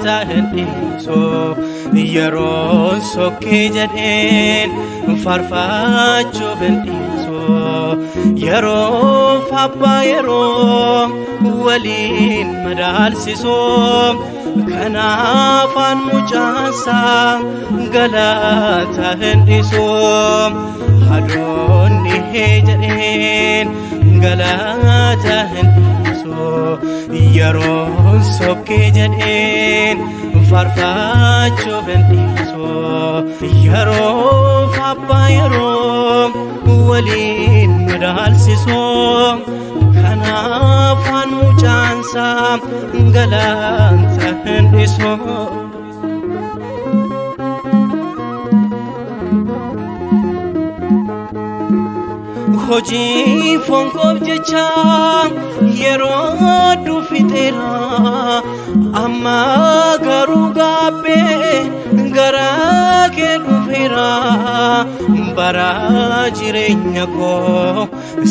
galata hindiso yeroon sokkee jedheen farfachuu hindiso yeroo abbaa yeroo waliin madaalsiso kanaafan mucaansa galata hindiso adoonni jedheen galata hindiso yeroon sokkee jedheen farfachuu hindiso yeroo abbaa yeroo waliin madaalsiso kanaafan mucaansa galata hindiso hojii fonkoof jecha yeroo dhufiteera amma garuu gaabbee gara kee dhufeera bara jireenya koo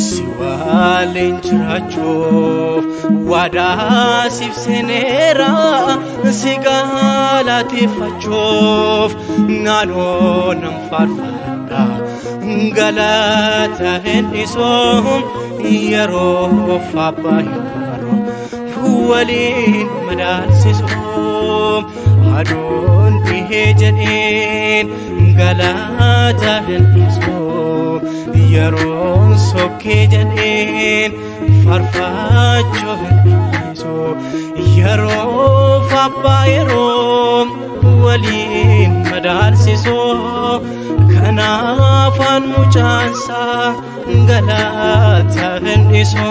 si waliin jiraachuuf waadaa siif seeneera si galateeffachuuf naanoo nan faarfadha galata hindiso yeroo abbaa yeroo waliin madaalsiso adoonni jedheen galata hindiso yeroon sokkee jedheen farfachuu hindiso yeroo abbaa yeroo waliin madaalsiso kanaafan mucaansa galata hindiso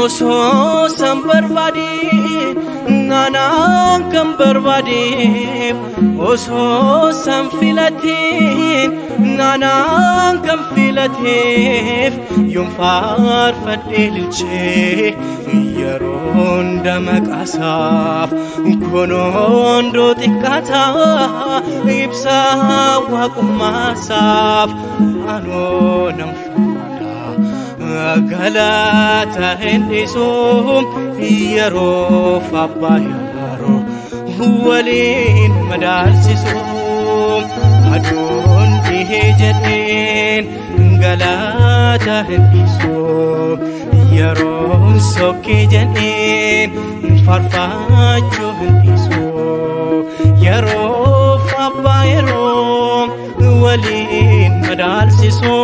osoo san barbaadeen naanaan kan barbaadeef osoo san filateen naanaan kan filateef yoon faarfadhee ilchee yeroon damaqaasaaf konoondoo xiqqaataa ibsaa waaqummaasaaf anoo nan galata hindiso yeroo abbaa yeroo waliin madaalsiso adoonni jedheen galata hindiso yeroo sokkee jedheen farfachuu hindiso yeroo abbaa yeroo waliin madaalsiso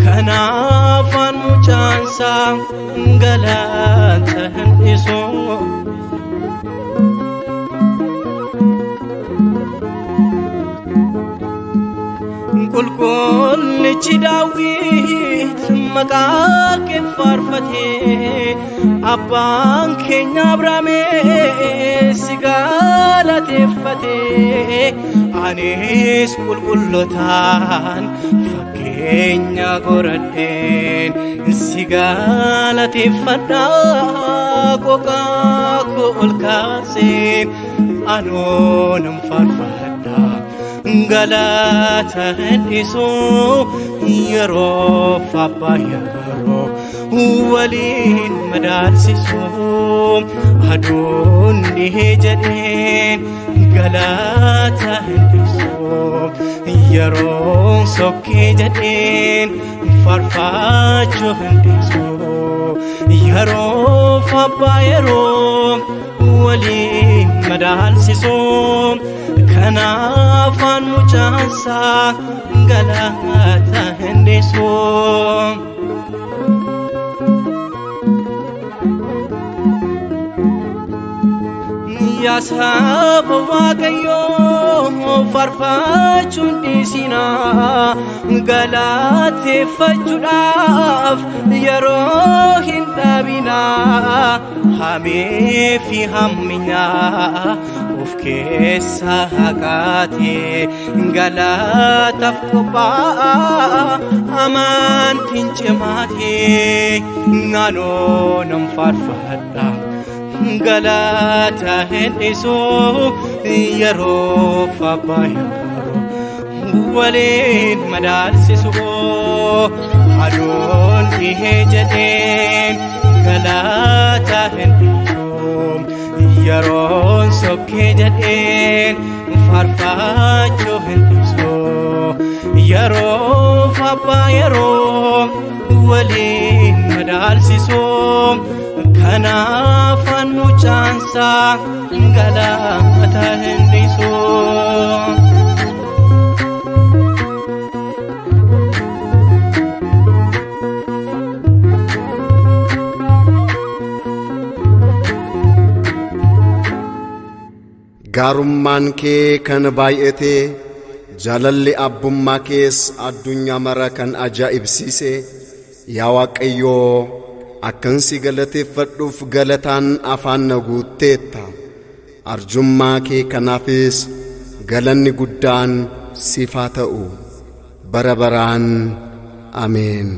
kanaafan mucaansa galata hindiso qulqullichi daawit maqaa kee faarfatee abbaan keenya abrahaam si galateeffatee anis qulqullootaan fakkeenya godhadheen si galateeffadha qoqaa koo ol kaaseen anoo nan faarfadha galata hindiso yeroo abbaa yeroo waliin madaalsiso adoonni jedheen galata hindiso yeroo sokkee jedheen farfachuu hindiso yeroo abbaa yeroo waliin madaalsiso kanaafan mucaansa galata hindiso yaa saba waaqayyoo farfachuun dhiisinaa galateeffachuudhaaf yeroo hin dhaabinaa hamee fi hamminyaa of keessa haqaatee galataaf qophaa'aa amantiin cimaatee naanoo nan faarfadha galata hindiso yeroo abbaa yeroo waliin madaalsisu adoonni dhihee jedheen galaataa hin dhiisu yeroon sokkee jedheen faarfachuu hin dhiisu yeroo abbaa yeroo waliin madaalsisu kanaafan mucaansaa galaataa hin dhiisu. gaarummaan kee kan baay'ate jaalalli abbummaa kees addunyaa mara kan ajaa'ibsiise yaa Waaqayyoo akkan si galateeffadhuuf galataan afaan na guutteetta arjummaa kee kanaafis galanni guddaan siif haa ta'u bara baraan ameen.